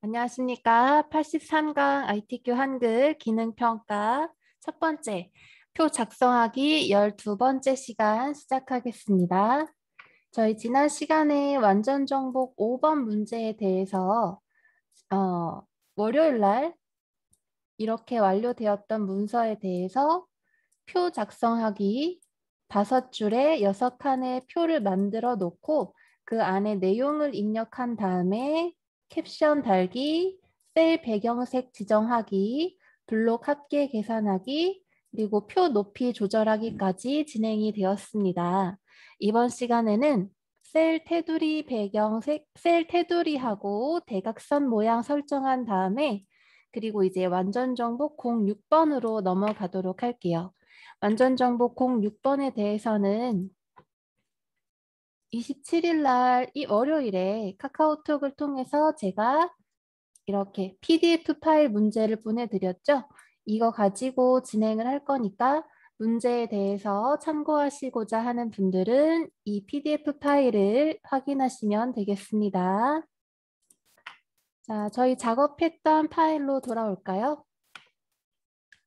안녕하십니까. 83강 ITQ 한글 기능평가 첫 번째, 표 작성하기 12번째 시간 시작하겠습니다. 저희 지난 시간에 완전 정복 5번 문제에 대해서 월요일 날 이렇게 완료되었던 문서에 대해서 표 작성하기 5줄에 6칸의 표를 만들어 놓고 그 안에 내용을 입력한 다음에 캡션 달기, 셀 배경색 지정하기, 블록 합계 계산하기, 그리고 표 높이 조절하기까지 진행이 되었습니다. 이번 시간에는 셀 테두리 배경색, 셀 테두리하고 대각선 모양 설정한 다음에 그리고 이제 완전 정복 06번으로 넘어가도록 할게요. 완전 정복 06번에 대해서는 27일 날 이 월요일에 카카오톡을 통해서 제가 이렇게 PDF 파일 문제를 보내드렸죠. 이거 가지고 진행을 할 거니까 문제에 대해서 참고하시고자 하는 분들은 이 PDF 파일을 확인하시면 되겠습니다. 자, 저희 작업했던 파일로 돌아올까요?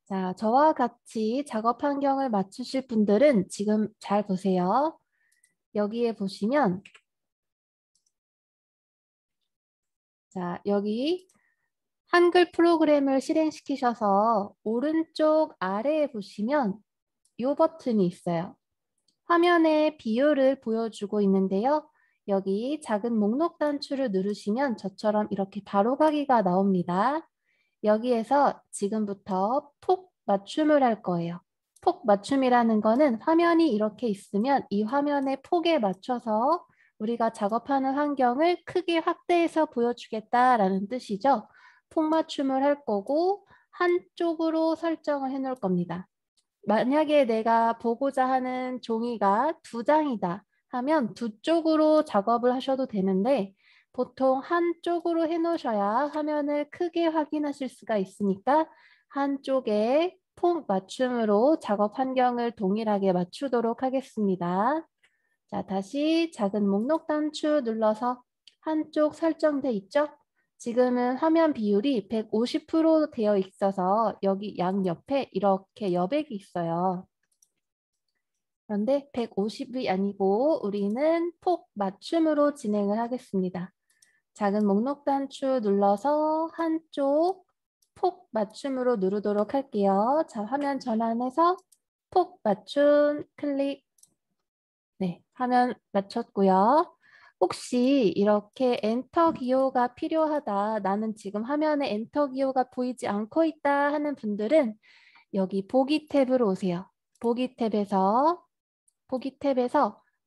자, 저와 같이 작업 환경을 맞추실 분들은 지금 잘 보세요. 여기에 보시면 자, 여기 한글 프로그램을 실행시키셔서 오른쪽 아래에 보시면 이 버튼이 있어요. 화면에 비율을 보여주고 있는데요. 여기 작은 목록 단추를 누르시면 저처럼 이렇게 바로가기가 나옵니다. 여기에서 지금부터 폭 맞춤을 할 거예요. 폭 맞춤이라는 거는 화면이 이렇게 있으면 이 화면의 폭에 맞춰서 우리가 작업하는 환경을 크게 확대해서 보여주겠다라는 뜻이죠. 폭 맞춤을 할 거고 한쪽으로 설정을 해 놓을 겁니다. 만약에 내가 보고자 하는 종이가 2장이다 하면 두 쪽으로 작업을 하셔도 되는데 보통 한쪽으로 해 놓으셔야 화면을 크게 확인하실 수가 있으니까 한쪽에 폭 맞춤으로 작업 환경을 동일하게 맞추도록 하겠습니다. 자, 다시 작은 목록 단추 눌러서 한쪽 설정돼 있죠? 지금은 화면 비율이 150% 되어 있어서 여기 양옆에 이렇게 여백이 있어요. 그런데 150이 아니고 우리는 폭 맞춤으로 진행을 하겠습니다. 작은 목록 단추 눌러서 한쪽 폭 맞춤으로 누르도록 할게요. 자, 화면 전환해서 폭 맞춤 클릭. 네, 화면 맞췄고요. 혹시 이렇게 엔터 기호가 필요하다, 나는 지금 화면에 엔터 기호가 보이지 않고 있다 하는 분들은 여기 보기 탭으로 오세요. 보기 탭에서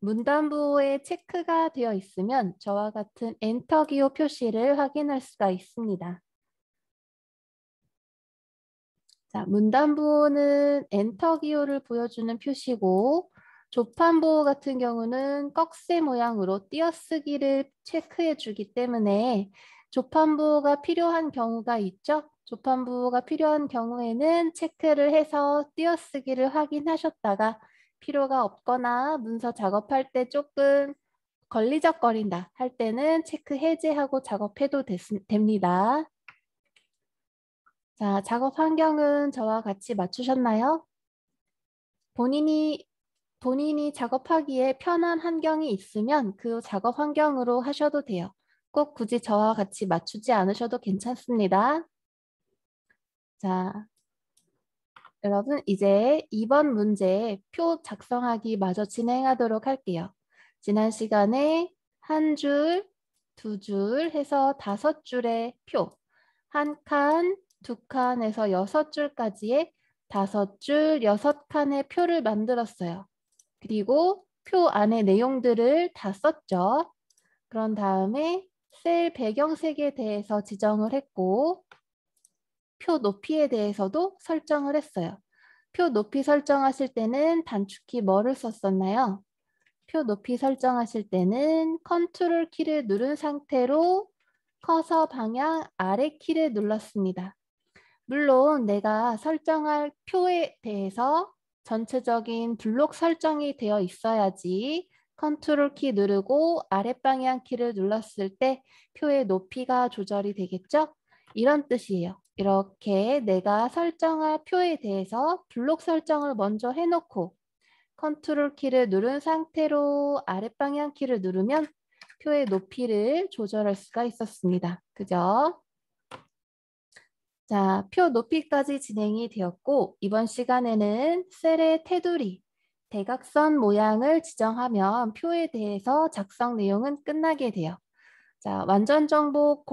문단부에 체크가 되어 있으면 저와 같은 엔터 기호 표시를 확인할 수가 있습니다. 자, 문단부는 엔터 기호를 보여주는 표시고 조판부 같은 경우는 꺽쇠 모양으로 띄어쓰기를 체크해 주기 때문에 조판부가 필요한 경우가 있죠. 조판부가 필요한 경우에는 체크를 해서 띄어쓰기를 확인하셨다가 필요가 없거나 문서 작업할 때 조금 걸리적거린다 할 때는 체크 해제하고 작업해도 됩니다. 자, 작업 환경은 저와 같이 맞추셨나요? 본인이 작업하기에 편한 환경이 있으면 그 작업 환경으로 하셔도 돼요. 꼭 굳이 저와 같이 맞추지 않으셔도 괜찮습니다. 자, 여러분 이제 2번 문제 표 작성하기 마저 진행하도록 할게요. 지난 시간에 한 줄, 2줄 해서 5줄의 표, 한 칸, 2칸에서 6줄까지의 5줄, 6칸의 표를 만들었어요. 그리고 표 안에 내용들을 다 썼죠. 그런 다음에 셀 배경색에 대해서 지정을 했고 표 높이에 대해서도 설정을 했어요. 표 높이 설정하실 때는 단축키 뭐를 썼었나요? 표 높이 설정하실 때는 컨트롤 키를 누른 상태로 커서 방향 아래 키를 눌렀습니다. 물론 내가 설정할 표에 대해서 전체적인 블록 설정이 되어 있어야지 컨트롤 키 누르고 아랫방향 키를 눌렀을 때 표의 높이가 조절이 되겠죠? 이런 뜻이에요. 이렇게 내가 설정할 표에 대해서 블록 설정을 먼저 해놓고 컨트롤 키를 누른 상태로 아랫방향 키를 누르면 표의 높이를 조절할 수가 있었습니다. 그죠? 자, 표 높이까지 진행이 되었고 이번 시간에는 셀의 테두리, 대각선 모양을 지정하면 표에 대해서 작성 내용은 끝나게 돼요. 자, 완전 정보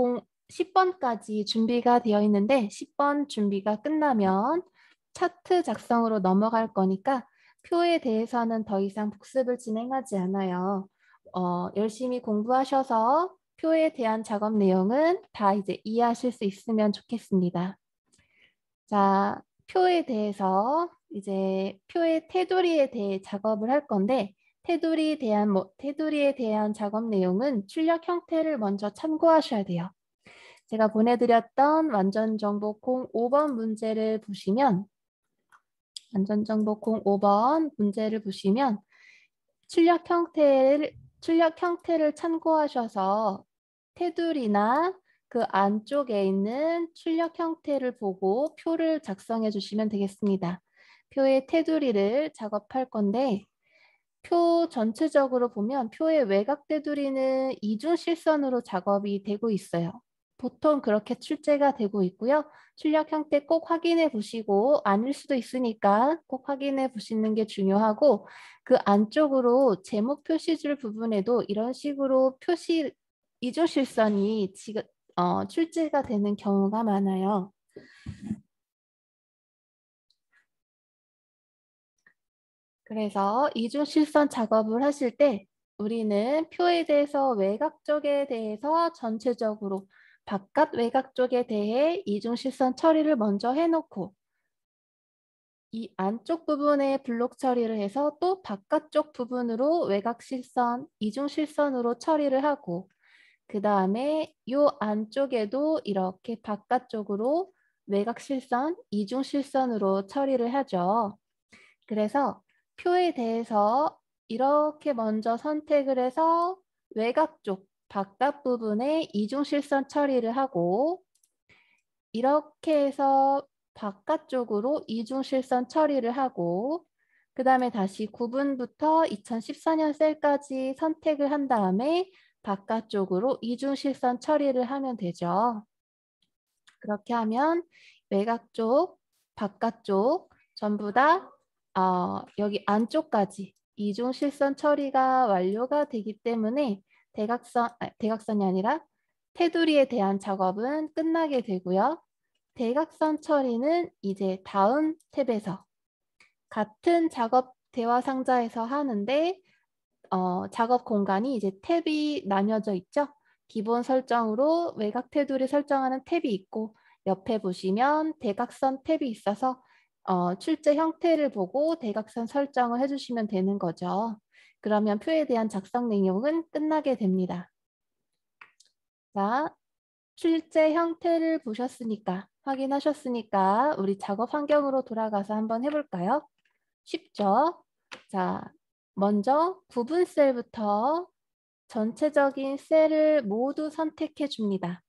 10번까지 준비가 되어 있는데 10번 준비가 끝나면 차트 작성으로 넘어갈 거니까 표에 대해서는 더 이상 복습을 진행하지 않아요. 열심히 공부하셔서 표에 대한 작업 내용은 다 이제 이해하실 수 있으면 좋겠습니다. 자, 표에 대해서 이제 표의 테두리에 대해 작업을 할 건데 테두리에 대한 작업 내용은 출력 형태를 먼저 참고하셔야 돼요. 제가 보내드렸던 완전정보 05번 문제를 보시면 완전정보 05번 문제를 보시면 출력 형태를 참고하셔서 테두리나 그 안쪽에 있는 출력 형태를 보고 표를 작성해 주시면 되겠습니다. 표의 테두리를 작업할 건데 표 전체적으로 보면 표의 외곽 테두리는 이중실선으로 작업이 되고 있어요. 보통 그렇게 출제가 되고 있고요. 출력 형태 꼭 확인해 보시고 아닐 수도 있으니까 꼭 확인해 보시는 게 중요하고 그 안쪽으로 제목 표시줄 부분에도 이런 식으로 이중실선이 지금 출제가 되는 경우가 많아요. 그래서 이중실선 작업을 하실 때 우리는 표에 대해서 외곽 쪽에 대해서 전체적으로 바깥 외곽 쪽에 대해 이중실선 처리를 먼저 해놓고 이 안쪽 부분에 블록 처리를 해서 또 바깥쪽 부분으로 외곽실선, 이중실선으로 처리를 하고 그 다음에 이 안쪽에도 이렇게 바깥쪽으로 외곽실선, 이중실선으로 처리를 하죠. 그래서 표에 대해서 이렇게 먼저 선택을 해서 외곽 쪽, 바깥 부분에 이중실선 처리를 하고 이렇게 해서 바깥쪽으로 이중실선 처리를 하고 그 다음에 다시 9분부터 2014년 셀까지 선택을 한 다음에 바깥쪽으로 이중실선 처리를 하면 되죠. 그렇게 하면 외곽 쪽, 바깥쪽 전부 다 여기 안쪽까지 이중실선 처리가 완료가 되기 때문에 대각선이 아니라 테두리에 대한 작업은 끝나게 되고요. 대각선 처리는 이제 다음 탭에서 같은 작업 대화 상자에서 하는데 작업 공간이 이제 탭이 나뉘어져 있죠. 기본 설정으로 외곽 테두리 설정하는 탭이 있고 옆에 보시면 대각선 탭이 있어서 출제 형태를 보고 대각선 설정을 해주시면 되는 거죠. 그러면 표에 대한 작성 내용은 끝나게 됩니다. 자, 출제 형태를 보셨으니까 확인하셨으니까 우리 작업 환경으로 돌아가서 한번 해볼까요? 쉽죠? 자, 먼저 구분 셀부터 전체적인 셀을 모두 선택해 줍니다.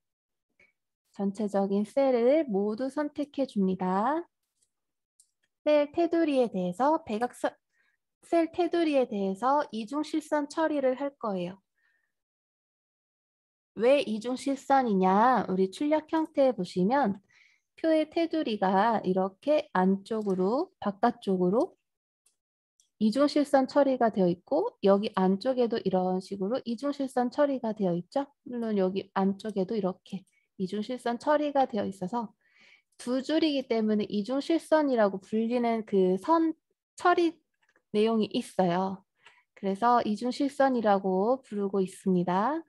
전체적인 셀을 모두 선택해 줍니다. 셀 테두리에 대해서 셀 테두리에 대해서 이중실선 처리를 할 거예요. 왜 이중실선이냐? 우리 출력 형태에 보시면 표의 테두리가 이렇게 안쪽으로 바깥쪽으로 이중실선 처리가 되어 있고 여기 안쪽에도 이런 식으로 이중실선 처리가 되어 있죠. 물론 여기 안쪽에도 이렇게 이중실선 처리가 되어 있어서 두 줄이기 때문에 이중실선이라고 불리는 그 선 처리 내용이 있어요. 그래서 이중실선이라고 부르고 있습니다.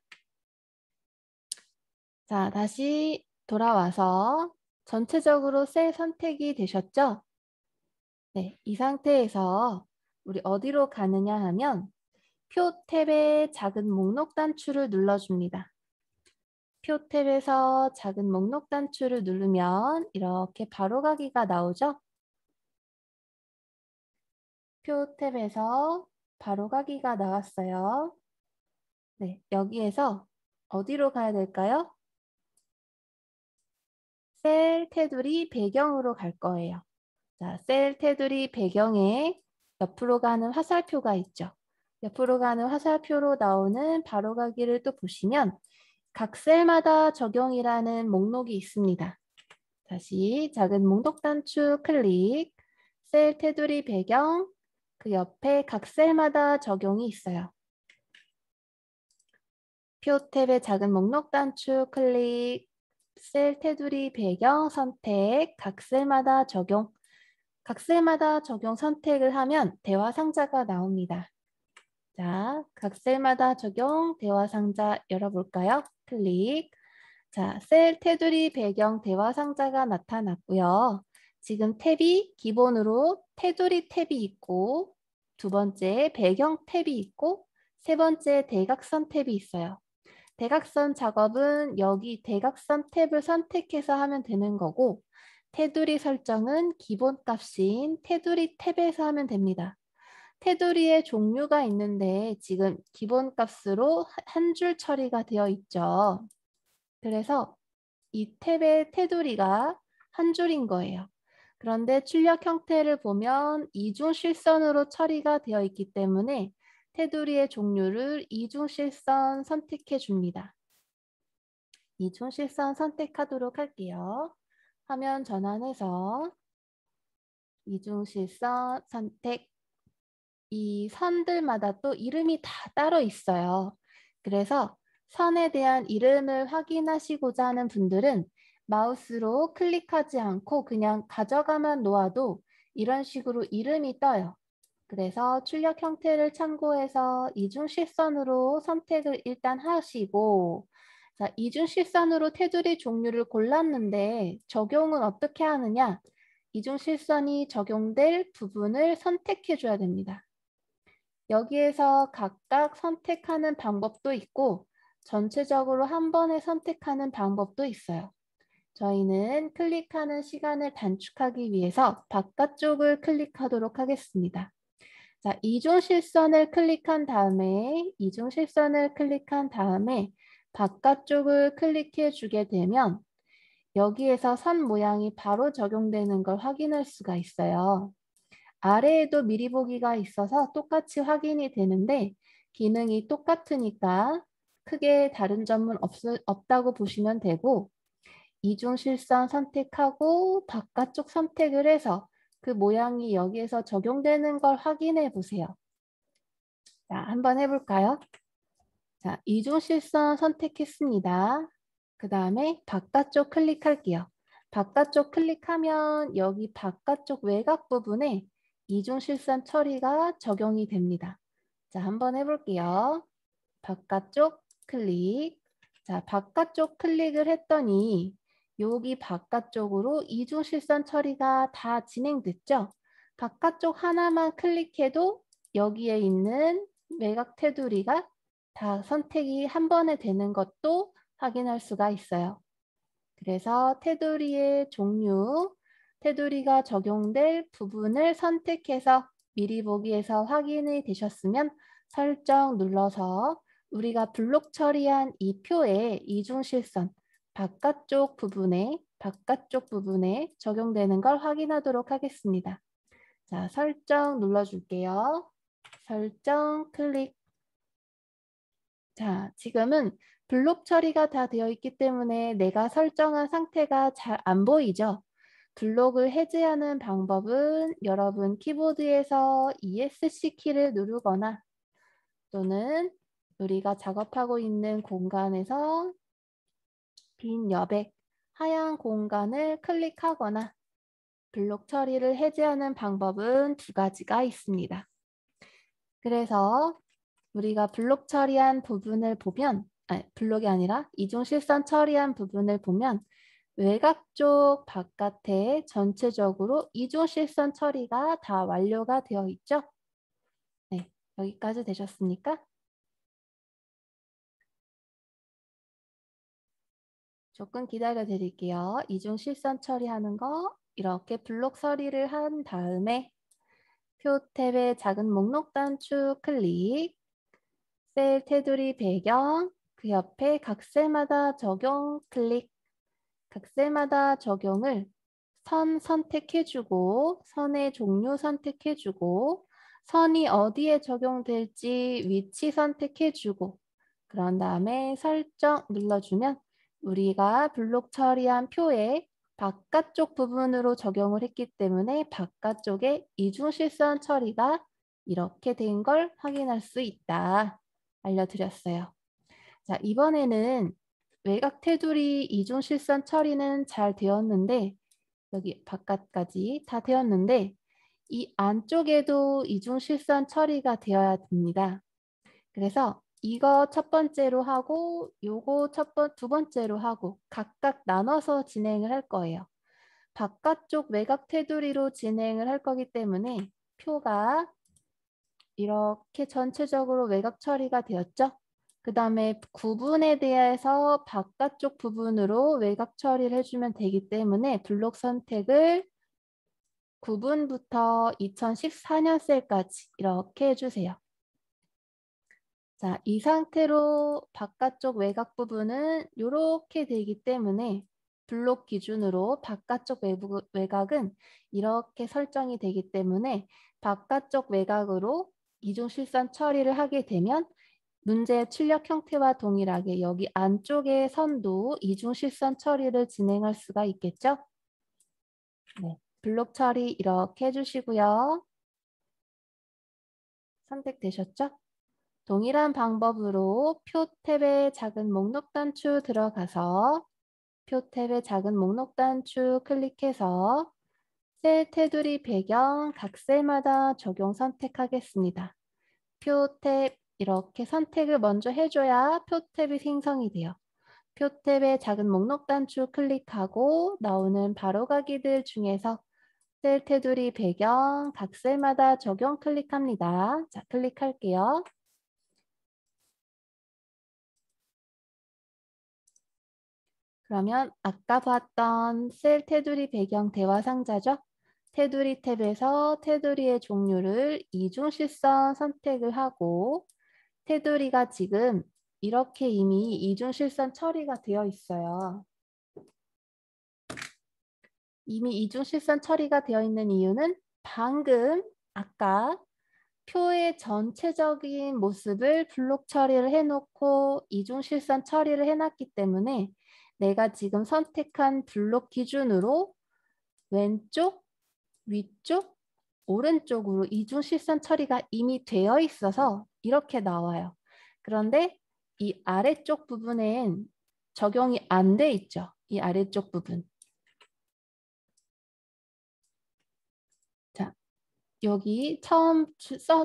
자, 다시 돌아와서 전체적으로 셀 선택이 되셨죠? 네, 이 상태에서 우리 어디로 가느냐 하면 표 탭의 작은 목록 단추를 눌러줍니다. 표 탭에서 작은 목록 단추를 누르면 이렇게 바로가기가 나오죠? 표 탭에서 바로가기가 나왔어요. 네, 여기에서 어디로 가야 될까요? 셀 테두리 배경으로 갈 거예요. 자, 셀 테두리 배경에 옆으로 가는 화살표가 있죠. 옆으로 가는 화살표로 나오는 바로가기를 또 보시면 각 셀마다 적용이라는 목록이 있습니다. 다시 작은 목록 단추 클릭, 셀 테두리 배경, 그 옆에 각 셀마다 적용이 있어요. 표 탭의 작은 목록 단추 클릭, 셀 테두리 배경 선택, 각 셀마다 적용. 각 셀마다 적용 선택을 하면 대화 상자가 나옵니다. 자, 각 셀마다 적용 대화 상자 열어볼까요? 클릭. 자, 셀 테두리 배경 대화 상자가 나타났고요. 지금 탭이 기본으로 테두리 탭이 있고 두 번째 배경 탭이 있고 세 번째 대각선 탭이 있어요. 대각선 작업은 여기 대각선 탭을 선택해서 하면 되는 거고 테두리 설정은 기본 값인 테두리 탭에서 하면 됩니다. 테두리의 종류가 있는데 지금 기본 값으로 한 줄 처리가 되어 있죠. 그래서 이 탭의 테두리가 한 줄인 거예요. 그런데 출력 형태를 보면 이중실선으로 처리가 되어 있기 때문에 테두리의 종류를 이중실선 선택해 줍니다. 이중실선 선택하도록 할게요. 화면 전환해서 이중실선 선택. 이 선들마다 또 이름이 다 따로 있어요. 그래서 선에 대한 이름을 확인하시고자 하는 분들은 마우스로 클릭하지 않고 그냥 가져가만 놓아도 이런 식으로 이름이 떠요. 그래서 출력 형태를 참고해서 이중실선으로 선택을 일단 하시고 자, 이중실선으로 테두리 종류를 골랐는데 적용은 어떻게 하느냐? 이중실선이 적용될 부분을 선택해 줘야 됩니다. 여기에서 각각 선택하는 방법도 있고 전체적으로 한 번에 선택하는 방법도 있어요. 저희는 클릭하는 시간을 단축하기 위해서 바깥쪽을 클릭하도록 하겠습니다. 자, 이중실선을 클릭한 다음에 바깥쪽을 클릭해 주게 되면 여기에서 선 모양이 바로 적용되는 걸 확인할 수가 있어요. 아래에도 미리 보기가 있어서 똑같이 확인이 되는데 기능이 똑같으니까 크게 다른 점은 없다고 보시면 되고 이중실선 선택하고 바깥쪽 선택을 해서 그 모양이 여기에서 적용되는 걸 확인해 보세요. 자, 한번 해볼까요? 자, 이중실선 선택했습니다. 그 다음에 바깥쪽 클릭할게요. 바깥쪽 클릭하면 여기 바깥쪽 외곽 부분에 이중실선 처리가 적용이 됩니다. 자, 한번 해볼게요. 바깥쪽 클릭. 자, 바깥쪽 클릭을 했더니 여기 바깥쪽으로 이중실선 처리가 다 진행됐죠? 바깥쪽 하나만 클릭해도 여기에 있는 외곽 테두리가 다 선택이 한 번에 되는 것도 확인할 수가 있어요. 그래서 테두리의 종류, 테두리가 적용될 부분을 선택해서 미리 보기에서 확인이 되셨으면 설정 눌러서 우리가 블록 처리한 이 표의 이중실선 바깥쪽 부분에 적용되는 걸 확인하도록 하겠습니다. 자, 설정 눌러줄게요. 설정 클릭. 자, 지금은 블록 처리가 다 되어 있기 때문에 내가 설정한 상태가 잘 안 보이죠? 블록을 해제하는 방법은 여러분 키보드에서 ESC 키를 누르거나 또는 우리가 작업하고 있는 공간에서 빈 여백, 하얀 공간을 클릭하거나 블록 처리를 해제하는 방법은 두 가지가 있습니다. 그래서 우리가 블록 처리한 부분을 보면, 블록이 아니라 이중실선 처리한 부분을 보면 외곽 쪽 바깥에 전체적으로 이중실선 처리가 다 완료가 되어 있죠? 네, 여기까지 되셨습니까? 조금 기다려 드릴게요. 이중실선 처리하는 거 이렇게 블록 처리를 한 다음에 표 탭의 작은 목록 단추 클릭, 셀 테두리 배경, 그 옆에 각 셀마다 적용 클릭, 각 셀마다 적용을 선 선택해주고 선의 종류 선택해주고 선이 어디에 적용될지 위치 선택해주고 그런 다음에 설정 눌러주면 우리가 블록 처리한 표에 바깥쪽 부분으로 적용을 했기 때문에 바깥쪽에 이중실선 처리가 이렇게 된 걸 확인할 수 있다. 알려드렸어요. 자, 이번에는 외곽 테두리 이중실선 처리는 잘 되었는데 여기 바깥까지 다 되었는데 이 안쪽에도 이중실선 처리가 되어야 됩니다. 그래서 이거 첫 번째로 하고 요거 두 번째로 하고 각각 나눠서 진행을 할 거예요. 바깥쪽 외곽 테두리로 진행을 할 거기 때문에 표가 이렇게 전체적으로 외곽 처리가 되었죠. 그 다음에 구분에 대해서 바깥쪽 부분으로 외곽 처리를 해주면 되기 때문에 블록 선택을 9분부터 2014년 셀까지 이렇게 해주세요. 자, 이 상태로 바깥쪽 외곽 부분은 이렇게 되기 때문에 블록 기준으로 바깥쪽 외곽은 이렇게 설정이 되기 때문에 바깥쪽 외곽으로 이중실선 처리를 하게 되면 문제의 출력 형태와 동일하게 여기 안쪽의 선도 이중실선 처리를 진행할 수가 있겠죠? 네, 블록 처리 이렇게 해주시고요. 선택되셨죠? 동일한 방법으로 표 탭의 작은 목록 단추 들어가서 표 탭의 작은 목록 단추 클릭해서 셀 테두리 배경 각 셀마다 적용 선택하겠습니다. 표 탭 이렇게 선택을 먼저 해줘야 표 탭이 생성이 돼요. 표 탭의 작은 목록 단추 클릭하고 나오는 바로가기들 중에서 셀 테두리 배경 각 셀마다 적용 클릭합니다. 자, 클릭할게요. 그러면 아까 봤던 셀 테두리 배경 대화 상자죠? 테두리 탭에서 테두리의 종류를 이중실선 선택을 하고 테두리가 지금 이렇게 이미 이중실선 처리가 되어 있어요. 이미 이중실선 처리가 되어 있는 이유는 방금 아까 표의 전체적인 모습을 블록 처리를 해놓고 이중실선 처리를 해놨기 때문에 내가 지금 선택한 블록 기준으로 왼쪽, 위쪽, 오른쪽으로 이중실선 처리가 이미 되어 있어서 이렇게 나와요. 그런데 이 아래쪽 부분엔 적용이 안 돼 있죠. 이 아래쪽 부분. 자, 여기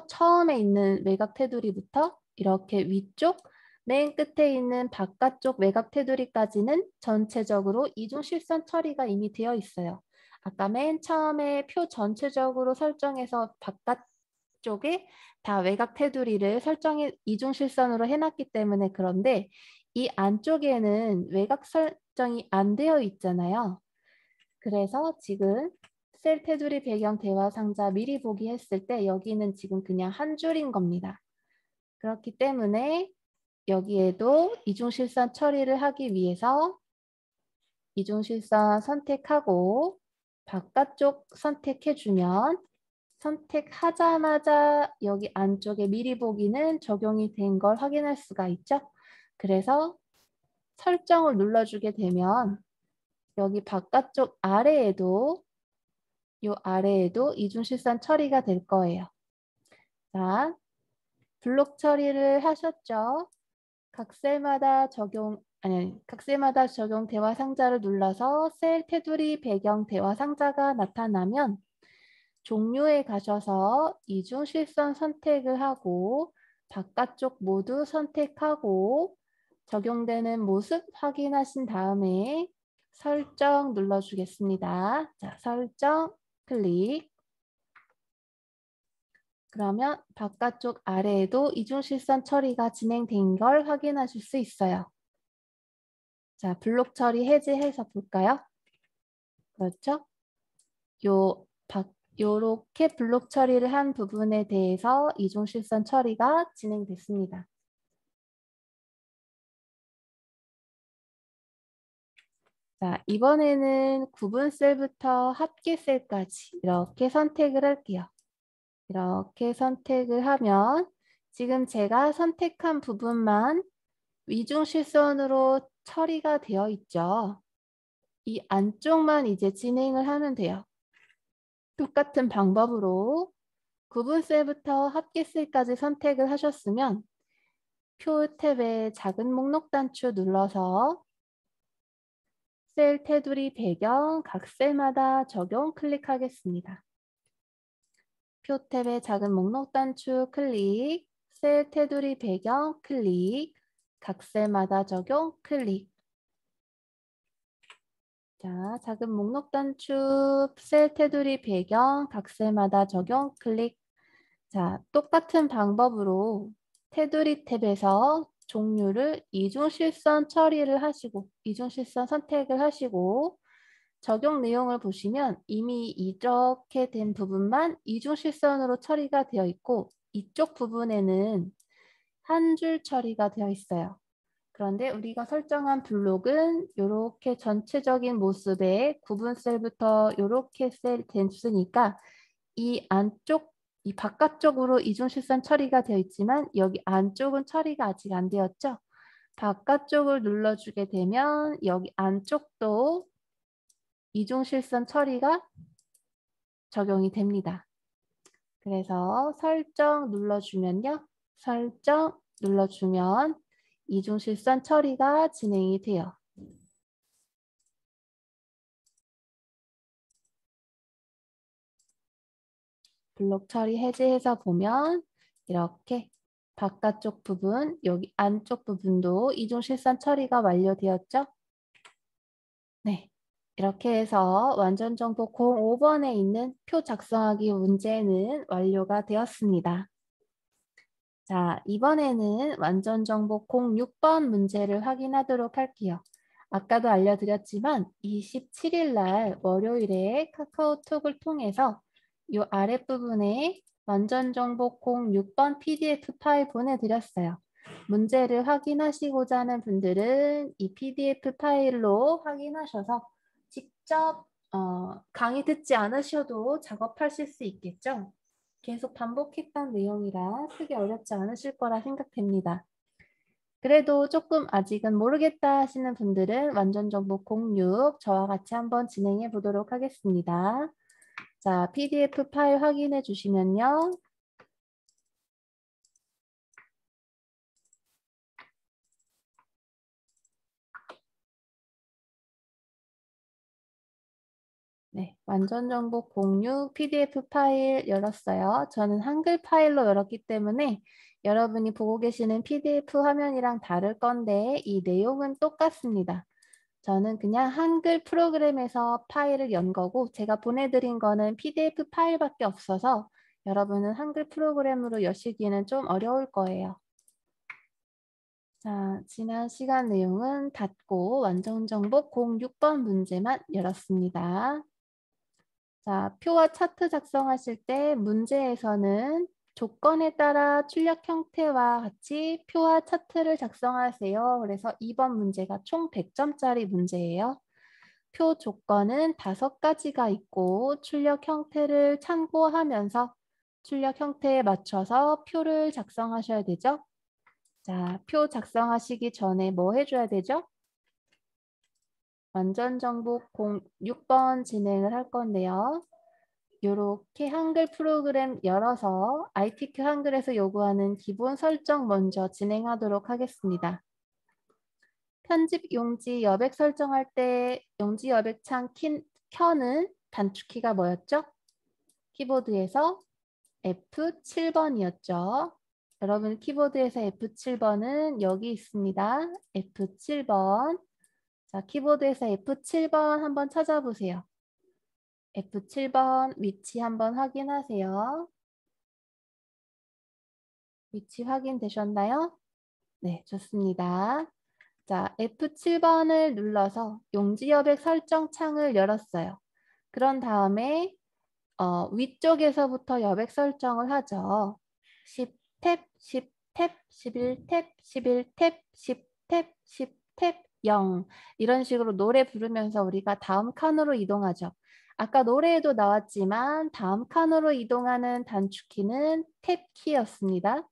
처음에 있는 외곽 테두리부터 이렇게 위쪽 맨 끝에 있는 바깥쪽 외곽 테두리까지는 전체적으로 이중실선 처리가 이미 되어 있어요. 아까 맨 처음에 표 전체적으로 설정해서 바깥쪽에 다 외곽 테두리를 이중실선으로 해놨기 때문에 그런데 이 안쪽에는 외곽 설정이 안 되어 있잖아요. 그래서 지금 셀 테두리 배경 대화 상자 미리 보기 했을 때 여기는 지금 그냥 한 줄인 겁니다. 그렇기 때문에 여기에도 이중실선 처리를 하기 위해서 이중실선 선택하고 바깥쪽 선택해주면 선택하자마자 여기 안쪽에 미리 보기는 적용이 된 걸 확인할 수가 있죠. 그래서 설정을 눌러주게 되면 여기 바깥쪽 아래에도 이중실선 처리가 될 거예요. 자, 블록 처리를 하셨죠? 각 셀마다 적용 대화 상자를 눌러서 셀 테두리 배경 대화 상자가 나타나면 종류에 가셔서 이중실선 선택을 하고 바깥쪽 모두 선택하고 적용되는 모습 확인하신 다음에 설정 눌러주겠습니다. 자, 설정 클릭. 그러면 바깥쪽 아래에도 이중실선 처리가 진행된 걸 확인하실 수 있어요. 자, 블록 처리 해제해서 볼까요? 그렇죠? 요 요렇게 블록 처리를 한 부분에 대해서 이중실선 처리가 진행됐습니다. 자, 이번에는 구분 셀부터 합계 셀까지 이렇게 선택을 할게요. 이렇게 선택을 하면 지금 제가 선택한 부분만 이중실선으로 처리가 되어 있죠. 이 안쪽만 이제 진행을 하면 돼요. 똑같은 방법으로 구분 셀부터 합계 셀까지 선택을 하셨으면 표 탭에 작은 목록 단추 눌러서 셀 테두리 배경 각 셀마다 적용 클릭하겠습니다. 표 탭의 작은 목록 단추 클릭, 셀 테두리 배경 클릭, 각 셀마다 적용 클릭. 자, 작은 목록 단추, 셀 테두리 배경, 각 셀마다 적용 클릭. 자, 똑같은 방법으로 테두리 탭에서 종류를 이중실선 처리를 하시고, 이중실선 선택을 하시고, 적용 내용을 보시면 이미 이렇게 된 부분만 이중실선으로 처리가 되어 있고, 이쪽 부분에는 한 줄 처리가 되어 있어요. 그런데 우리가 설정한 블록은 이렇게 전체적인 모습의 구분 셀부터 이렇게 셀 됐으니까 이 안쪽, 이 바깥쪽으로 이중실선 처리가 되어 있지만 여기 안쪽은 처리가 아직 안 되었죠. 바깥쪽을 눌러주게 되면 여기 안쪽도 이중실선 처리가 적용이 됩니다. 그래서 설정 눌러주면요. 설정 눌러주면 이중실선 처리가 진행이 돼요. 블록 처리 해제해서 보면 이렇게 바깥쪽 부분, 여기 안쪽 부분도 이중실선 처리가 완료되었죠? 네. 이렇게 해서 완전정보 05번에 있는 표 작성하기 문제는 완료가 되었습니다. 자, 이번에는 완전정보 06번 문제를 확인하도록 할게요. 아까도 알려드렸지만 27일 날 월요일에 카카오톡을 통해서 이 아랫부분에 완전정보 06번 PDF 파일 보내드렸어요. 문제를 확인하시고자 하는 분들은 이 PDF 파일로 확인하셔서 직접 강의 듣지 않으셔도 작업하실 수 있겠죠? 계속 반복했던 내용이라 크게 어렵지 않으실 거라 생각됩니다. 그래도 조금 아직은 모르겠다 하시는 분들은 완전정보 06 저와 같이 한번 진행해 보도록 하겠습니다. 자, PDF 파일 확인해 주시면요. 네, 완전정보 06 PDF 파일 열었어요. 저는 한글 파일로 열었기 때문에 여러분이 보고 계시는 PDF 화면이랑 다를 건데 이 내용은 똑같습니다. 저는 그냥 한글 프로그램에서 파일을 연 거고 제가 보내드린 거는 PDF 파일밖에 없어서 여러분은 한글 프로그램으로 여시기는 좀 어려울 거예요. 자, 지난 시간 내용은 닫고 완전정보 06번 문제만 열었습니다. 자, 표와 차트 작성하실 때 문제에서는 조건에 따라 출력 형태와 같이 표와 차트를 작성하세요. 그래서 2번 문제가 총 100점짜리 문제예요. 표 조건은 5가지가 있고 출력 형태를 참고하면서 출력 형태에 맞춰서 표를 작성하셔야 되죠. 자, 표 작성하시기 전에 뭐 해줘야 되죠? 완전정보 06번 진행을 할 건데요. 이렇게 한글 프로그램 열어서 ITQ 한글에서 요구하는 기본 설정 먼저 진행하도록 하겠습니다. 편집 용지 여백 설정할 때 용지 여백 창 켜는 단축키가 뭐였죠? 키보드에서 F7번이었죠. 여러분 키보드에서 F7번은 여기 있습니다. F7번. 자, 키보드에서 F7번 한번 찾아보세요. F7번 위치 한번 확인하세요. 위치 확인되셨나요? 네, 좋습니다. 자, F7번을 눌러서 용지 여백 설정 창을 열었어요. 그런 다음에 위쪽에서부터 여백 설정을 하죠. 10탭, 10탭, 11탭, 11탭, 10탭, 10탭, 0 이런 식으로 노래 부르면서 우리가 다음 칸으로 이동하죠. 아까 노래에도 나왔지만 다음 칸으로 이동하는 단축키는 탭키였습니다.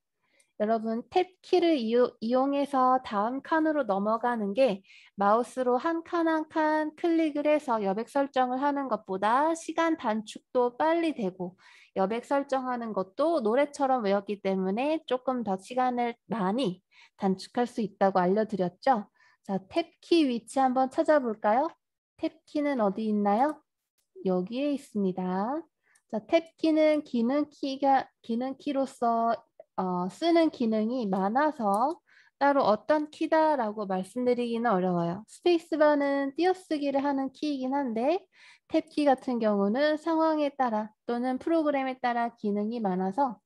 여러분 탭키를 이용해서 다음 칸으로 넘어가는 게 마우스로 한 칸 한 칸 클릭을 해서 여백 설정을 하는 것보다 시간 단축도 빨리 되고 여백 설정하는 것도 노래처럼 외웠기 때문에 조금 더 시간을 많이 단축할 수 있다고 알려드렸죠. 자, 탭키 위치 한번 찾아볼까요? 탭키는 어디 있나요? 여기에 있습니다. 자, 탭키는 기능키로서 쓰는 기능이 많아서 따로 어떤 키다라고 말씀드리기는 어려워요. 스페이스바는 띄어쓰기를 하는 키이긴 한데 탭키 같은 경우는 상황에 따라 또는 프로그램에 따라 기능이 많아서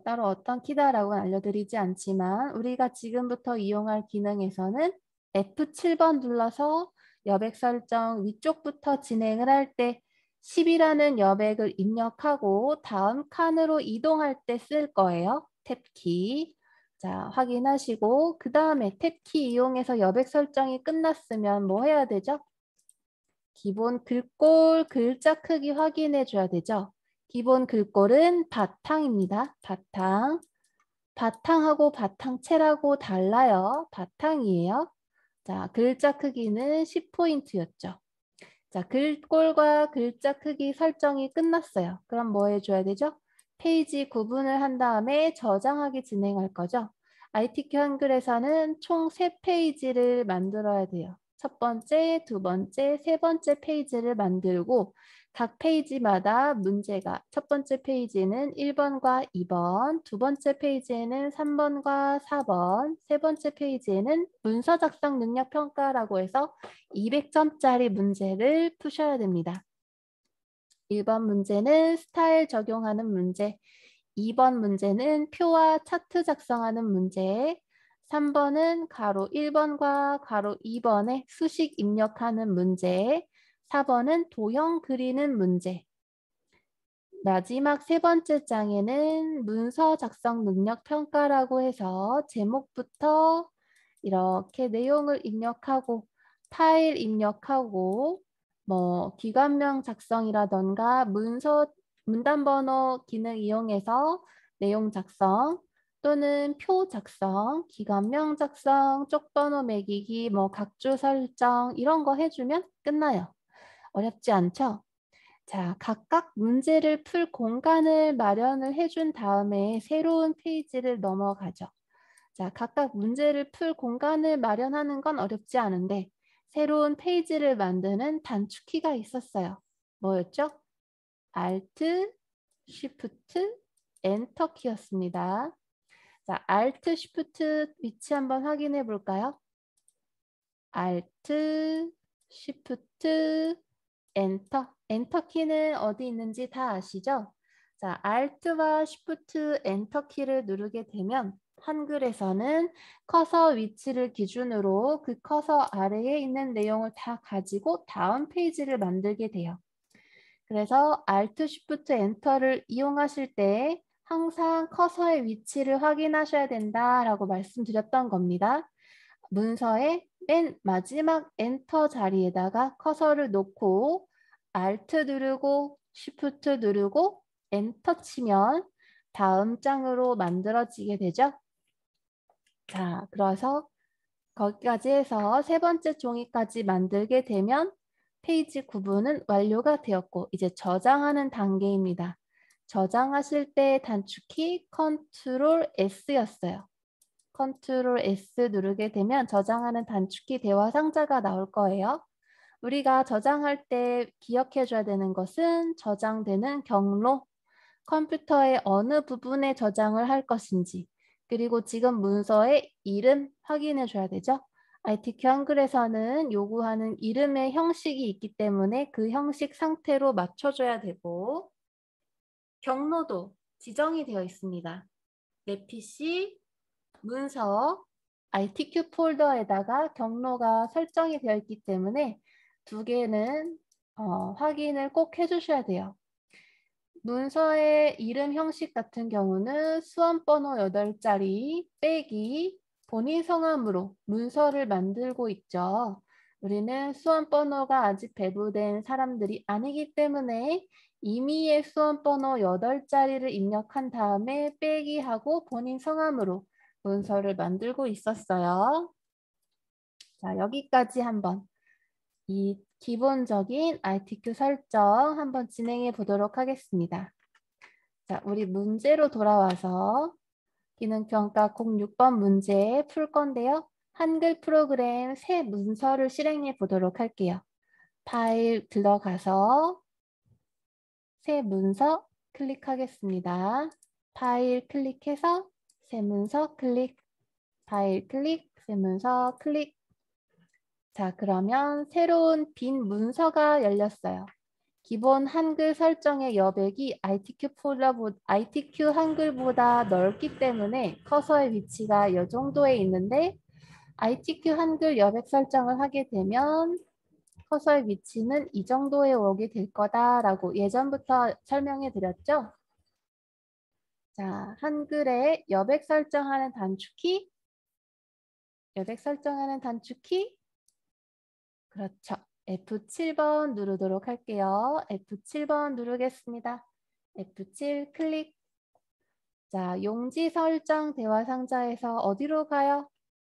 따로 어떤 키다라고는 알려드리지 않지만 우리가 지금부터 이용할 기능에서는 F7번 눌러서 여백 설정 위쪽부터 진행을 할 때 10이라는 여백을 입력하고 다음 칸으로 이동할 때 쓸 거예요. 탭키. 자, 확인하시고 그 다음에 탭키 이용해서 여백 설정이 끝났으면 뭐 해야 되죠? 기본 글꼴 글자 크기 확인해 줘야 되죠. 기본 글꼴은 바탕입니다. 바탕. 바탕하고 바탕체라고 달라요. 바탕이에요. 자, 글자 크기는 10포인트였죠. 자, 글꼴과 글자 크기 설정이 끝났어요. 그럼 뭐 해줘야 되죠? 페이지 구분을 한 다음에 저장하기 진행할 거죠. ITQ 한글에서는 총 3페이지를 만들어야 돼요. 첫 번째, 두 번째, 세 번째 페이지를 만들고 각 페이지마다 문제가 첫 번째 페이지는 1번과 2번, 두 번째 페이지에는 3번과 4번, 세 번째 페이지에는 문서 작성 능력 평가라고 해서 200점짜리 문제를 푸셔야 됩니다. 1번 문제는 스타일 적용하는 문제, 2번 문제는 표와 차트 작성하는 문제, 3번은 가로 1번과 가로 2번에 수식 입력하는 문제, 4번은 도형 그리는 문제. 마지막 세 번째 장에는 문서 작성 능력 평가라고 해서 제목부터 이렇게 내용을 입력하고 파일 입력하고 뭐 기관명 작성이라던가 문단번호 기능 이용해서 내용 작성 또는 표 작성, 기관명 작성, 쪽번호 매기기, 뭐 각주 설정 이런 거 해주면 끝나요. 어렵지 않죠? 자, 각각 문제를 풀 공간을 마련을 해준 다음에 새로운 페이지를 넘어가죠. 자, 각각 문제를 풀 공간을 마련하는 건 어렵지 않은데 새로운 페이지를 만드는 단축키가 있었어요. 뭐였죠? Alt, Shift, Enter 키였습니다. 자, Alt, Shift 위치 한번 확인해 볼까요? Alt, Shift, 엔터. 엔터 키는 어디 있는지 다 아시죠? 자, Alt와 Shift 엔터 키를 누르게 되면 한글에서는 커서 위치를 기준으로 그 커서 아래에 있는 내용을 다 가지고 다음 페이지를 만들게 돼요. 그래서 Alt, Shift, 엔터를 이용하실 때 항상 커서의 위치를 확인하셔야 된다라고 말씀드렸던 겁니다. 문서의 맨 마지막 엔터 자리에다가 커서를 놓고 Alt 누르고 Shift 누르고 엔터 치면 다음 장으로 만들어지게 되죠. 자, 그래서 거기까지 해서 세 번째 종이까지 만들게 되면 페이지 구분은 완료가 되었고 이제 저장하는 단계입니다. 저장하실 때 단축키 Ctrl S였어요. Ctrl S 누르게 되면 저장하는 단축키 대화 상자가 나올 거예요. 우리가 저장할 때 기억해 줘야 되는 것은 저장되는 경로, 컴퓨터의 어느 부분에 저장을 할 것인지, 그리고 지금 문서의 이름 확인해 줘야 되죠. ITQ 한글에서는 요구하는 이름의 형식이 있기 때문에 그 형식 상태로 맞춰줘야 되고 경로도 지정이 되어 있습니다. 내 PC, 문서, ITQ 폴더에다가 경로가 설정이 되어 있기 때문에 두 개는 확인을 꼭 해주셔야 돼요. 문서의 이름 형식 같은 경우는 수험번호 8자리 빼기 본인 성함으로 문서를 만들고 있죠. 우리는 수험번호가 아직 배부된 사람들이 아니기 때문에 임의의 수험번호 8자리를 입력한 다음에 빼기하고 본인 성함으로 문서를 만들고 있었어요. 자, 여기까지 한번 이 기본적인 RTQ 설정 한번 진행해 보도록 하겠습니다. 자, 우리 문제로 돌아와서 기능평가 06번 문제 풀 건데요. 한글 프로그램 새 문서를 실행해 보도록 할게요. 파일 들어가서 새 문서 클릭하겠습니다. 파일 클릭해서 새 문서 클릭, 파일 클릭, 새 문서 클릭. 자, 그러면 새로운 빈 문서가 열렸어요. 기본 한글 설정의 여백이 ITQ 한글보다 넓기 때문에 커서의 위치가 이 정도에 있는데 ITQ 한글 여백 설정을 하게 되면 커서의 위치는 이 정도에 오게 될 거다라고 예전부터 설명해 드렸죠. 자, 한글에 여백 설정하는 단축키, 여백 설정하는 단축키, 그렇죠. F7번 누르도록 할게요. F7번 누르겠습니다. F7 클릭. 자, 용지 설정 대화 상자에서 어디로 가요?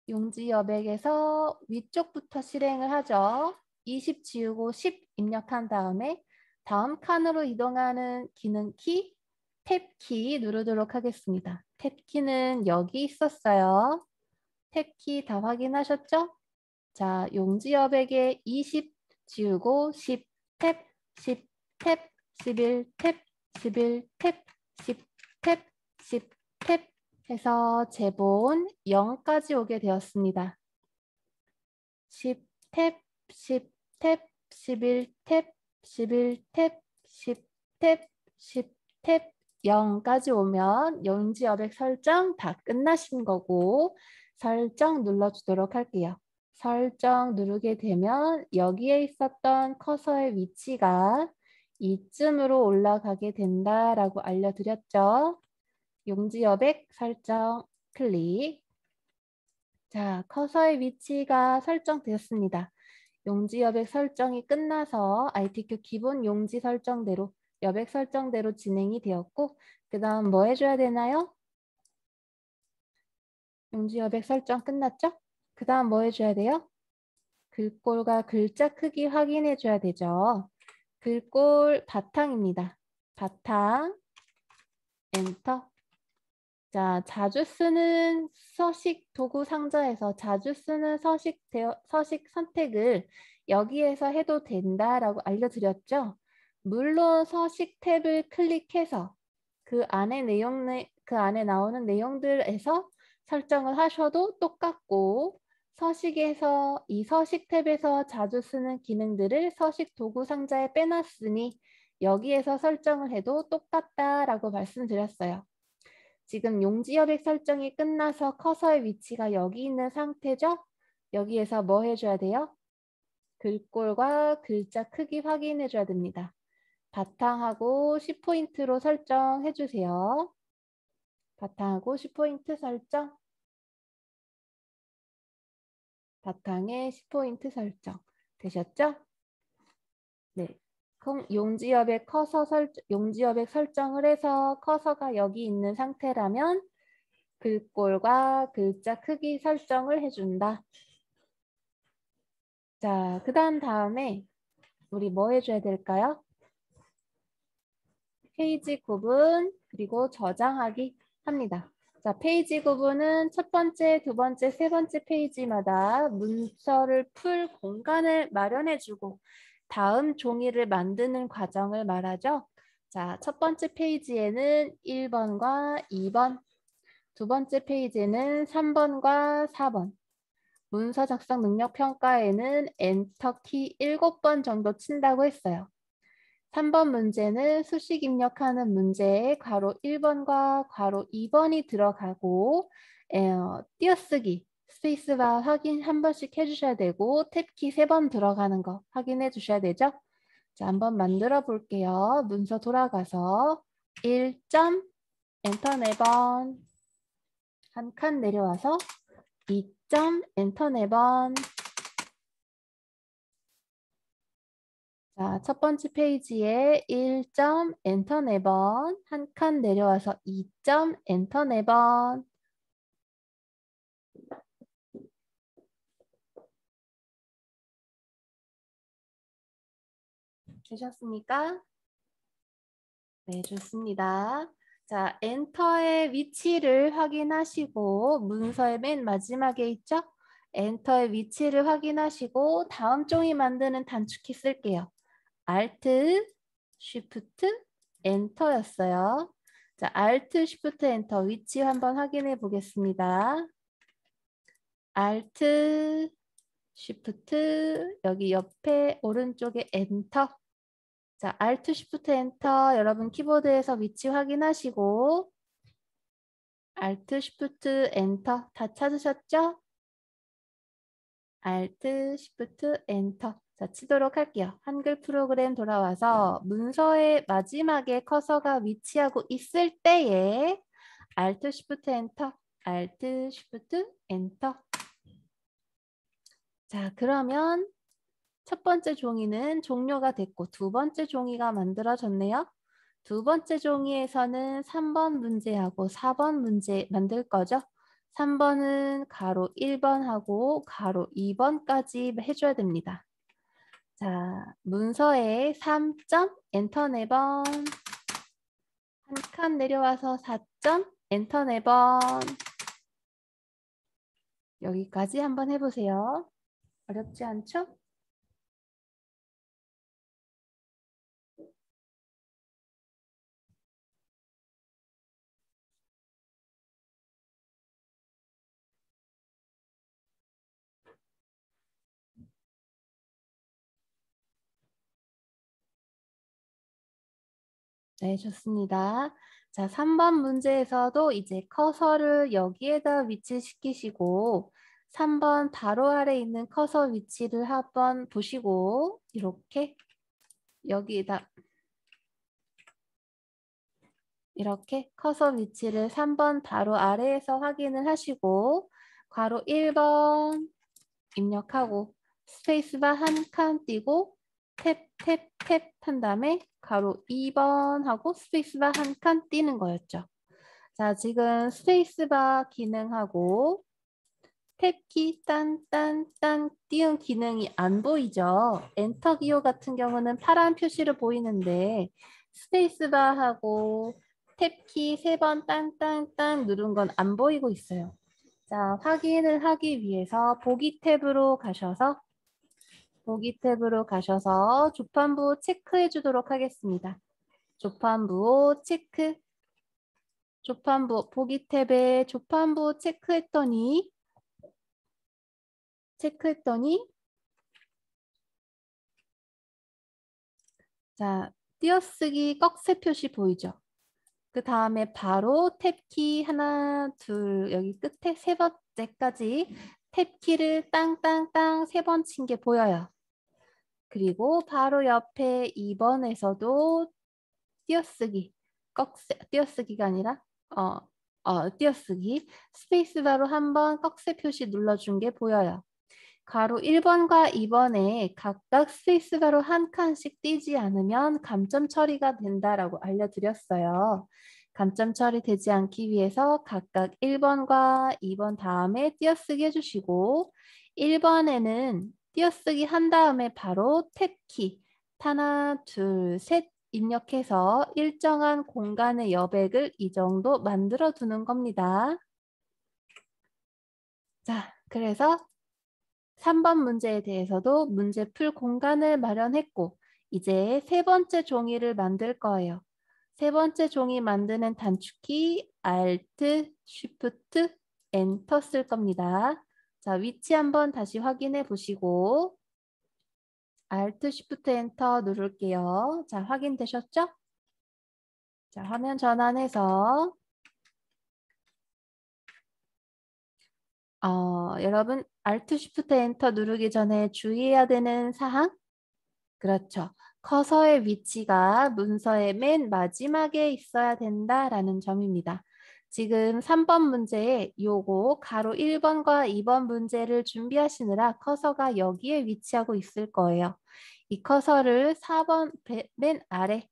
용지 여백에서 위쪽부터 실행을 하죠. 20 지우고 10 입력한 다음에 다음 칸으로 이동하는 기능 키, 탭키 누르도록 하겠습니다. 탭키는 여기 있었어요. 탭키 다 확인하셨죠? 자, 용지 여백에 20 지우고 10 탭, 10 탭, 11 탭, 11 탭, 10 탭, 10 탭 해서 제본 0까지 오게 되었습니다. 10 탭, 10 탭, 11 탭, 11 탭, 10 탭, 10 탭 0까지 오면 용지 여백 설정 다 끝나신 거고 설정 눌러주도록 할게요. 설정 누르게 되면 여기에 있었던 커서의 위치가 이쯤으로 올라가게 된다라고 알려드렸죠. 용지 여백 설정 클릭. 자, 커서의 위치가 설정되었습니다. 용지 여백 설정이 끝나서 ITQ 기본 용지 설정대로 여백 설정대로 진행이 되었고 그 다음 뭐 해줘야 되나요? 용지 여백 설정 끝났죠? 그 다음 뭐 해줘야 돼요? 글꼴과 글자 크기 확인해 줘야 되죠. 글꼴 바탕입니다. 바탕, 엔터. 자, 자주 쓰는 서식 도구 상자에서 자주 쓰는 서식 선택을 여기에서 해도 된다라고 알려드렸죠. 물론 서식 탭을 클릭해서 그 안에 나오는 내용들에서 설정을 하셔도 똑같고 서식에서 이 서식 탭에서 자주 쓰는 기능들을 서식 도구 상자에 빼놨으니 여기에서 설정을 해도 똑같다라고 말씀드렸어요. 지금 용지 여백 설정이 끝나서 커서의 위치가 여기 있는 상태죠? 여기에서 뭐 해줘야 돼요? 글꼴과 글자 크기 확인해 줘야 됩니다. 바탕하고 10포인트로 설정해 주세요. 바탕하고 10포인트 설정. 바탕에 10포인트 설정. 되셨죠? 네. 그럼 용지여백 설정을 해서 커서가 여기 있는 상태라면 글꼴과 글자 크기 설정을 해준다. 자, 그 다음에 우리 뭐 해줘야 될까요? 페이지 구분 그리고 저장하기 합니다. 자, 페이지 구분은 첫 번째, 두 번째, 세 번째 페이지마다 문서를 풀 공간을 마련해주고 다음 종이를 만드는 과정을 말하죠. 자, 첫 번째 페이지에는 1번과 2번, 두 번째 페이지에는 3번과 4번, 문서 작성 능력 평가에는 엔터키 7번 정도 친다고 했어요. 3번 문제는 수식 입력하는 문제에 괄호 1번과 괄호 2번이 들어가고 띄어쓰기 스페이스바 확인 한 번씩 해주셔야 되고 탭키 3번 들어가는 거 확인해 주셔야 되죠. 자, 한번 만들어 볼게요. 문서 돌아가서 1점 엔터 4번. 한 칸 내려와서 2점 엔터 4번. 자, 첫 번째 페이지에 1점 엔터 4번. 한 칸 내려와서 2점 엔터 4번. 되셨습니까? 네, 좋습니다. 자, 엔터의 위치를 확인하시고 문서의 맨 마지막에 있죠? 엔터의 위치를 확인하시고 다음 종이 만드는 단축키 쓸게요. Alt, Shift, Enter였어요. 자, Alt, Shift, Enter 위치 한번 확인해 보겠습니다. Alt, Shift, 여기 옆에 오른쪽에 Enter. 자, Alt, Shift, Enter 여러분 키보드에서 위치 확인하시고 Alt, Shift, Enter 다 찾으셨죠? Alt, Shift, Enter. 자, 치도록 할게요. 한글 프로그램 돌아와서 문서의 마지막에 커서가 위치하고 있을 때에 Alt, Shift, Enter, Alt, Shift, Enter. 자, 그러면 첫 번째 종이는 종료가 됐고 두 번째 종이가 만들어졌네요. 두 번째 종이에서는 3번 문제하고 4번 문제 만들 거죠. 3번은 가로 1번하고 가로 2번까지 해줘야 됩니다. 자, 문서에 3점, 엔터 4번. 한 칸 내려와서 4점, 엔터 4번. 여기까지 한번 해보세요. 어렵지 않죠? 네, 좋습니다. 자, 3번 문제에서도 이제 커서를 여기에다 위치시키시고 3번 바로 아래 있는 커서 위치를 한번 보시고 이렇게 여기에다 이렇게 커서 위치를 3번 바로 아래에서 확인을 하시고 괄호 1번 입력하고 스페이스바 한 칸 띄고 탭, 탭, 탭 한 다음에 가로 2번 하고 스페이스바 한 칸 띄는 거였죠. 자, 지금 스페이스바 기능하고 탭키 딴딴딴 띄운 기능이 안 보이죠? 엔터 기호 같은 경우는 파란 표시로 보이는데 스페이스바하고 탭키 3번 딴딴딴 누른 건 안 보이고 있어요. 자, 확인을 하기 위해서 보기 탭으로 가셔서 조판부 체크해 주도록 하겠습니다. 조판부 체크. 조판부 보기 탭에 조판부 체크했더니 자, 띄어쓰기 꺽쇠 표시 보이죠? 그 다음에 바로 탭키 하나, 둘, 여기 끝에 세 번째까지 탭키를 땅땅땅 3번 친 게 보여요. 그리고 바로 옆에 2번에서도 띄어쓰기, 띄어쓰기가 아니라 띄어쓰기 스페이스바로 한번 꺽쇠 표시 눌러준 게 보여요. 가로 1번과 2번에 각각 스페이스바로 한 칸씩 띄지 않으면 감점 처리가 된다라고 알려드렸어요. 감점 처리되지 않기 위해서 각각 1번과 2번 다음에 띄어쓰기 해주시고 1번에는 띄어쓰기 한 다음에 바로 탭키 하나, 둘, 셋 입력해서 일정한 공간의 여백을 이 정도 만들어 두는 겁니다. 자, 그래서 3번 문제에 대해서도 문제 풀 공간을 마련했고 이제 세 번째 종이를 만들 거예요. 세 번째 종이 만드는 단축키 Alt, Shift, Enter 쓸 겁니다. 자, 위치 한번 다시 확인해 보시고 Alt, Shift, Enter 누를게요. 자, 확인되셨죠? 자, 화면 전환해서 여러분 Alt, Shift, Enter 누르기 전에 주의해야 되는 사항? 그렇죠. 커서의 위치가 문서의 맨 마지막에 있어야 된다라는 점입니다. 지금 3번 문제에 요거 가로 1번과 2번 문제를 준비하시느라 커서가 여기에 위치하고 있을 거예요. 이 커서를 4번 맨 아래,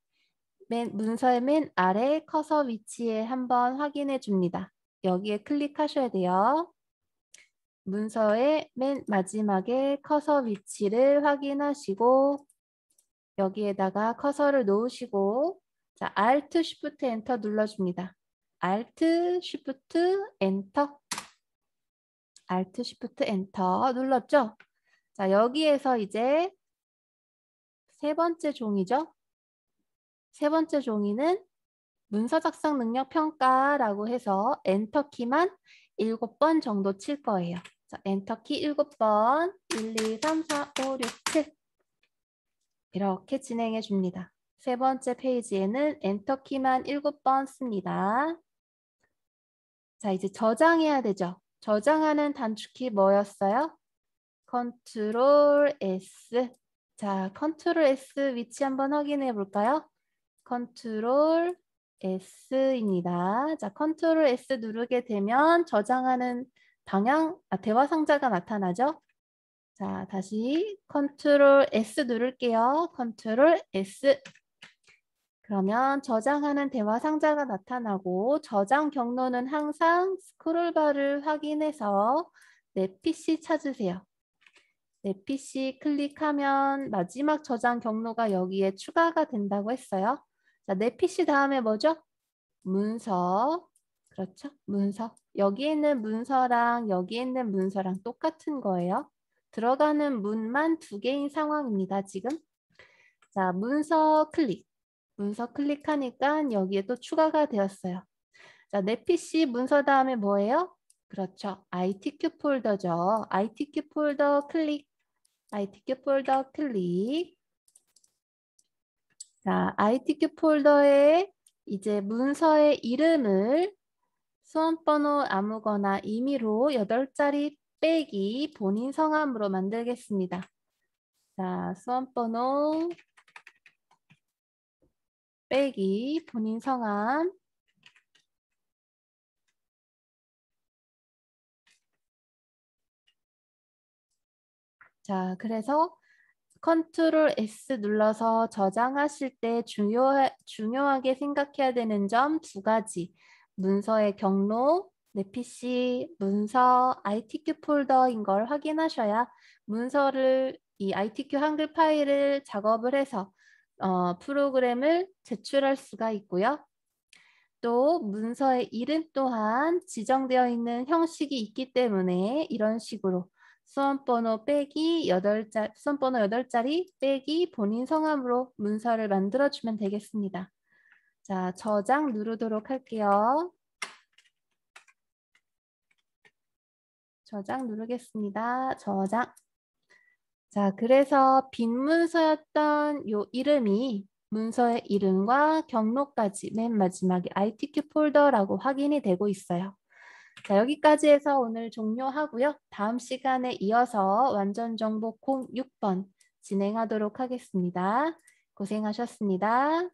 문서의 맨 아래 커서 위치에 한번 확인해 줍니다. 여기에 클릭하셔야 돼요. 문서의 맨 마지막에 커서 위치를 확인하시고 여기에다가 커서를 놓으시고 자, Alt, Shift, Enter 눌러줍니다. Alt, Shift, Enter Alt, Shift, Enter 눌렀죠? 자, 여기에서 이제 세 번째 종이죠? 세 번째 종이는 문서 작성 능력 평가라고 해서 엔터 키만 7번 정도 칠 거예요. 자, 엔터 키 7번 1, 2, 3, 4, 5, 6, 7 이렇게 진행해 줍니다. 세 번째 페이지에는 엔터 키만 7번 씁니다. 자, 이제 저장해야 되죠. 저장하는 단축키 뭐였어요? 컨트롤 S. 자, 컨트롤 S 위치 한번 확인해 볼까요? 컨트롤 S입니다. 자, 컨트롤 S 누르게 되면 저장하는 대화 상자가 나타나죠? 자, 다시 컨트롤 S 누를게요. 컨트롤 S. 그러면 저장하는 대화 상자가 나타나고 저장 경로는 항상 스크롤바를 확인해서 내 PC 찾으세요. 내 PC 클릭하면 마지막 저장 경로가 여기에 추가가 된다고 했어요. 자, 내 PC 다음에 뭐죠? 문서. 그렇죠? 문서. 여기 있는 문서랑 여기 있는 문서랑 똑같은 거예요. 들어가는 문만 2개인 상황입니다, 지금. 자, 문서 클릭. 문서 클릭하니까 여기에 또 추가가 되었어요. 자, 내 PC 문서 다음에 뭐예요? 그렇죠. ITQ 폴더죠. ITQ 폴더 클릭. ITQ 폴더 클릭. 자, ITQ 폴더에 이제 문서의 이름을 수험번호 아무거나 임의로 8자리 빼기 본인 성함으로 만들겠습니다. 자, 수험번호 빼기 본인 성함. 자, 그래서 컨트롤 S 눌러서 저장하실 때 중요하게 생각해야 되는 점 2가지. 문서의 경로, 내 PC, 문서, ITQ 폴더인 걸 확인하셔야 문서를 이 ITQ 한글 파일을 작업을 해서 프로그램을 제출할 수가 있고요. 또 문서의 이름 또한 지정되어 있는 형식이 있기 때문에 이런 식으로 수험번호 빼기 8자리 빼기 본인 성함으로 문서를 만들어주면 되겠습니다. 자, 저장 누르도록 할게요. 저장 누르겠습니다. 저장. 자, 그래서 빈 문서였던 요 이름이 문서의 이름과 경로까지 맨 마지막에 ITQ 폴더라고 확인이 되고 있어요. 자, 여기까지 해서 오늘 종료하고요. 다음 시간에 이어서 완전 정보 06번 진행하도록 하겠습니다. 고생하셨습니다.